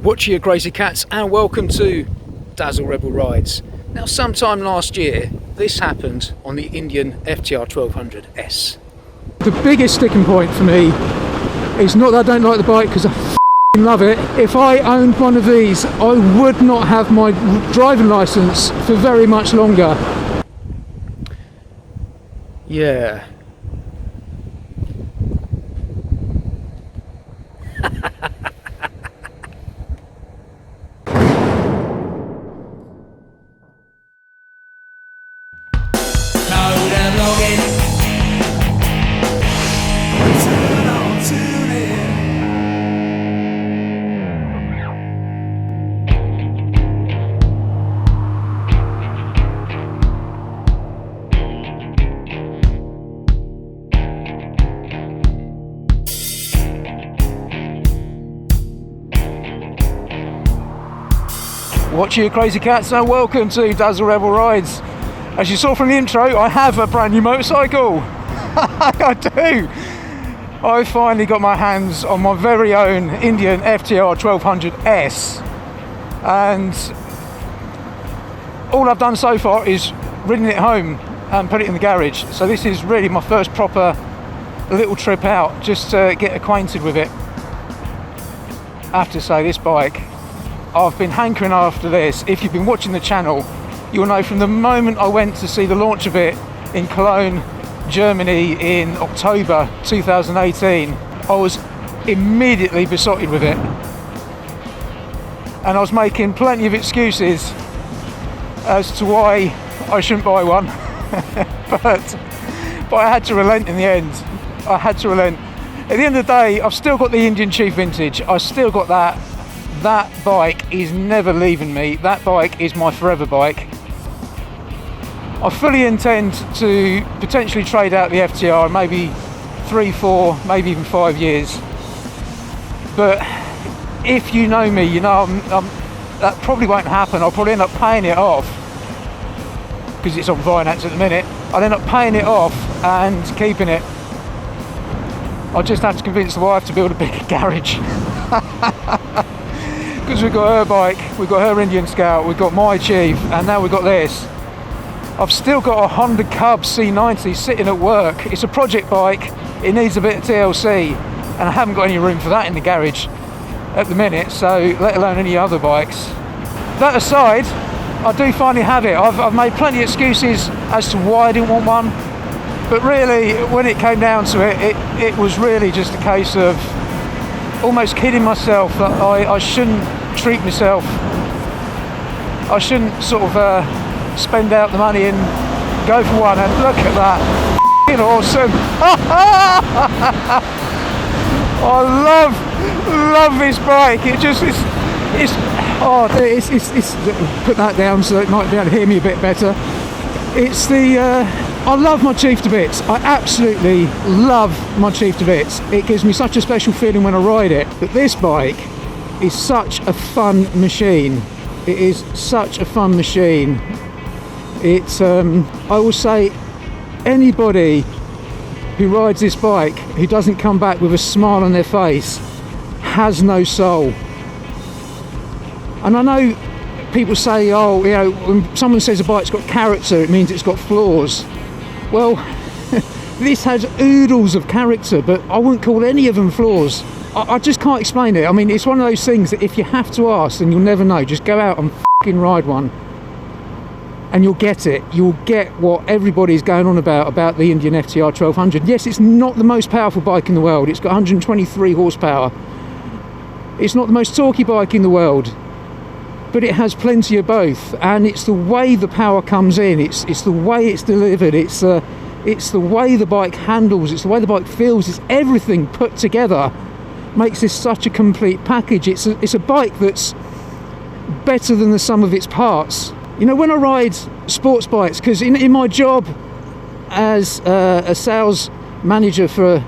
Watch your crazy cats and welcome to Dazzle Rebel Rides. Now sometime last year this happened on the Indian FTR 1200S. The biggest sticking point for me is not that I don't like the bike, because I f***ing love it. If I owned one of these I would not have my driving licence for very much longer. Yeah. Watch your crazy cats and welcome to Dazzle Rebel Rides. As you saw from the intro, I have a brand new motorcycle. I do. I finally got my hands on my very own Indian FTR 1200S, and all I've done so far is ridden it home and put it in the garage. So this is really my first proper little trip out, just to get acquainted with it. I have to say, this bike, I've been hankering after this. If you've been watching the channel, you'll know from the moment I went to see the launch of it in Cologne, Germany in October 2018, I was immediately besotted with it. And I was making plenty of excuses as to why I shouldn't buy one. but I had to relent in the end. I had to relent. At the end of the day, I've still got the Indian Chief Vintage. I still got that. That bike is never leaving me. That bike is my forever bike. I fully intend to potentially trade out the FTR in maybe 3, 4, maybe even 5 years. But if you know me, you know that probably won't happen. I'll probably end up paying it off, because it's on finance at the minute. I'll end up paying it off and keeping it. I'll just have to convince the wife to build a bigger garage. Because we've got her bike, we've got her Indian Scout, we've got my Chief, and now we've got this. I've still got a Honda Cub C90 sitting at work. It's a project bike, it needs a bit of TLC, and I haven't got any room for that in the garage at the minute, so let alone any other bikes. That aside, I do finally have it. I've made plenty of excuses as to why I didn't want one, but really, when it came down to it, it was really just a case of almost kidding myself that I shouldn't treat myself. I shouldn't sort of spend out the money and go for one. And look at that, f***ing awesome! I love this bike. It just it's put that down so it might be able to hear me a bit better. It's the I love my Chief to bits. I absolutely love my Chief to bits. It gives me such a special feeling when I ride it. But this bike is such a fun machine. It is such a fun machine. It's I will say, anybody who rides this bike who doesn't come back with a smile on their face has no soul. And I know people say, oh, you know, when someone says a bike's got character, it means it's got flaws. Well, this has oodles of character, but I wouldn't call any of them flaws. I just can't explain it. I mean, it's one of those things that if you have to ask, then you'll never know. Just go out and f***ing ride one, and you'll get it. You'll get what everybody's going on about the Indian FTR 1200. Yes, it's not the most powerful bike in the world. It's got 123 horsepower. It's not the most torquey bike in the world, but it has plenty of both, and it's the way the power comes in, it's the way it's delivered, it's the way the bike handles, it's the way the bike feels, it's everything put together makes this such a complete package. It's a bike that's better than the sum of its parts. You know, when I ride sports bikes, because in my job as a sales manager for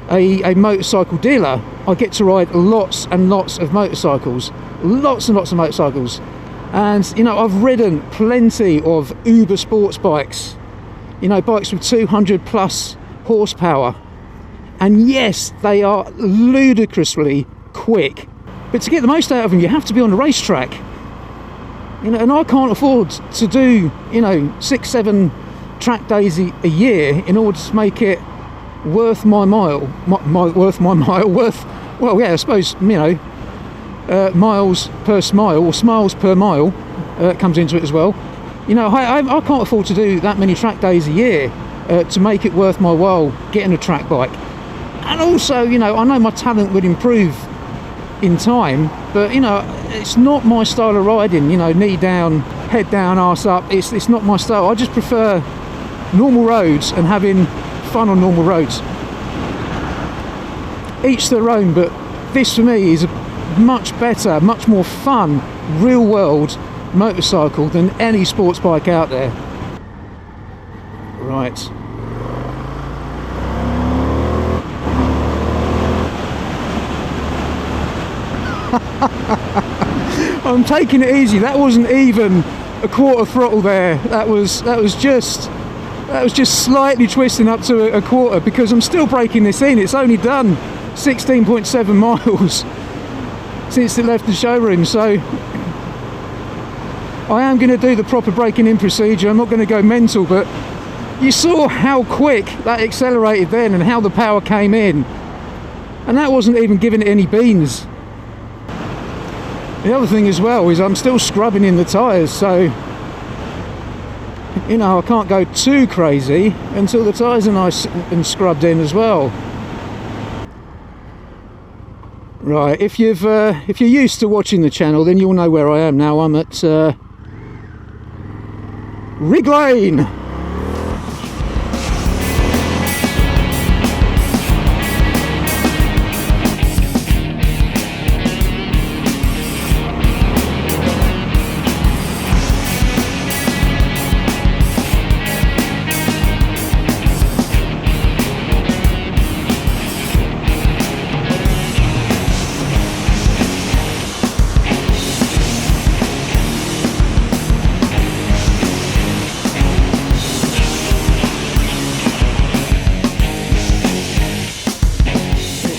a motorcycle dealer, I get to ride lots and lots of motorcycles. Lots and lots of motorcycles. And, you know, I've ridden plenty of uber sports bikes. You know, bikes with 200 plus horsepower. And yes, they are ludicrously quick. But to get the most out of them, you have to be on the racetrack. You know, and I can't afford to do, you know, 6-7 track days a year in order to make it worth my mile. Well, yeah, I suppose, you know, miles per smile, or smiles per mile comes into it as well. You know, I can't afford to do that many track days a year to make it worth my while getting a track bike. And also, you know, I know my talent would improve in time, but you know, it's not my style of riding. You know, knee down, head down, arse up. It's not my style. I just prefer normal roads and having fun on normal roads. Each their own, but this for me is a much better, much more fun, real world motorcycle than any sports bike out there. Right. I'm taking it easy. That wasn't even a quarter throttle there. That was just slightly twisting up to a quarter, because I'm still breaking this in. It's only done 16.7 miles since it left the showroom, so I am going to do the proper braking in procedure. I'm not going to go mental, but you saw how quick that accelerated then and how the power came in, and that wasn't even giving it any beans. The other thing as well is I'm still scrubbing in the tyres, so you know, I can't go too crazy until the tyres are nice and scrubbed in as well. Right, if you're used to watching the channel, then you'll know where I am now. I'm at Rig Lane.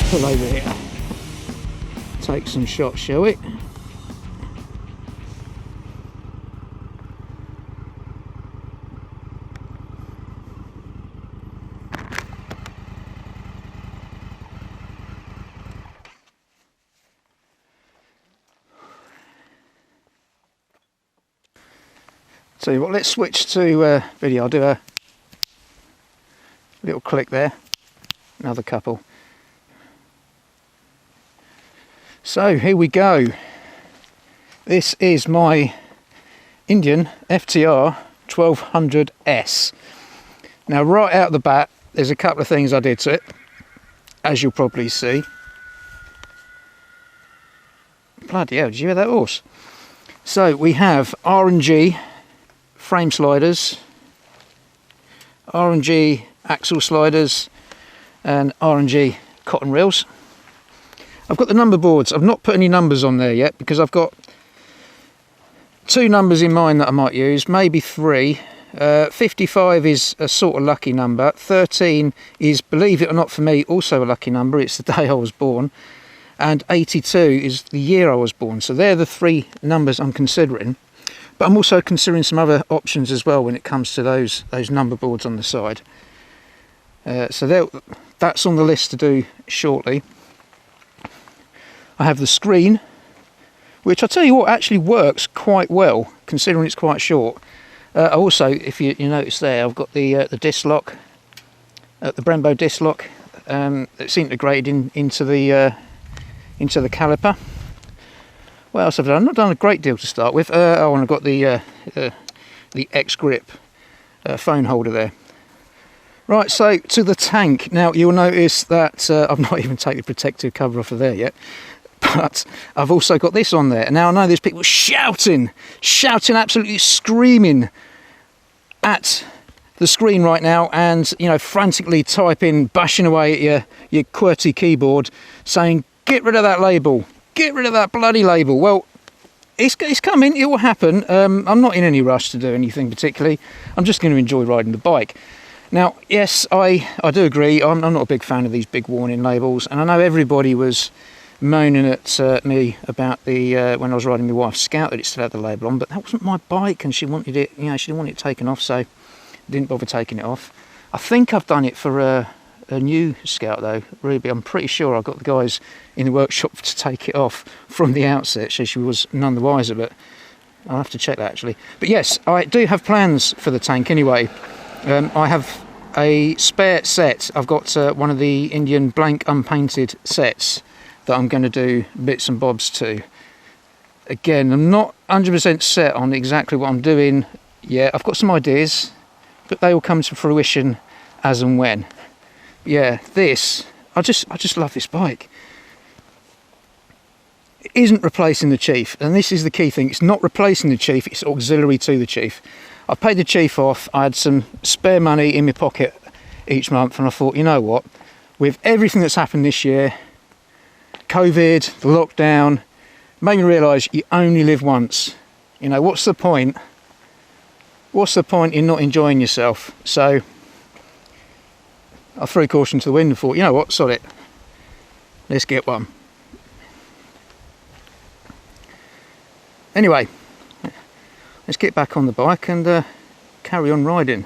Pull over here, take some shots, shall we? Tell you what, let's switch to video. I'll do a little click there, another couple. So here we go. This is my Indian FTR 1200S. Now right out the bat, there's a couple of things I did to it, as you'll probably see. Bloody hell, did you hear that horse? So we have R&G frame sliders, R&G axle sliders, and R&G cotton reels. I've got the number boards. I've not put any numbers on there yet because I've got 2 numbers in mind that I might use, maybe 3. 55 is a sort of lucky number. 13 is, believe it or not for me, also a lucky number. It's the day I was born. And 82 is the year I was born. So they're the 3 numbers I'm considering. But I'm also considering some other options as well when it comes to those number boards on the side. So that's on the list to do shortly. I have the screen, which I tell you what actually works quite well considering it's quite short. Also, if you notice there, I've got the disc lock, the Brembo disc lock. It's integrated into the caliper. What else have I done? I've not done a great deal to start with. Oh, and I've got the X grip phone holder there. Right, so to the tank. Now you'll notice that I've not even taken the protective cover off of there yet. But I've also got this on there. Now I know there's people shouting, absolutely screaming at the screen right now, and you know, frantically typing, bashing away at your QWERTY keyboard, saying, "Get rid of that label! Get rid of that bloody label!" Well, it's coming. It will happen. I'm not in any rush to do anything particularly. I'm just going to enjoy riding the bike. Now, yes, I do agree. I'm not a big fan of these big warning labels, and I know everybody was moaning at me about the when I was riding my wife's Scout that it still had the label on, but that wasn't my bike, and she wanted it, you know, she didn't want it taken off, so didn't bother taking it off. I think I've done it for a new Scout though, Ruby. I'm pretty sure I got the guys in the workshop to take it off from the outset, so she was none the wiser, but I'll have to check that actually. But yes, I do have plans for the tank anyway. I have a spare set. I've got one of the Indian blank unpainted sets that I'm going to do bits and bobs to. Again, I'm not 100% set on exactly what I'm doing yet. I've got some ideas, but they will come to fruition as and when. Yeah, this, I just love this bike. It isn't replacing the Chief, and this is the key thing. It's not replacing the Chief, it's auxiliary to the Chief. I paid the Chief off, I had some spare money in my pocket each month, and I thought, you know what, with everything that's happened this year, COVID, the lockdown, made me realise you only live once. You know, what's the point? What's the point in not enjoying yourself? So I threw caution to the wind and thought, you know what, sod it, let's get one. Anyway, let's get back on the bike and carry on riding.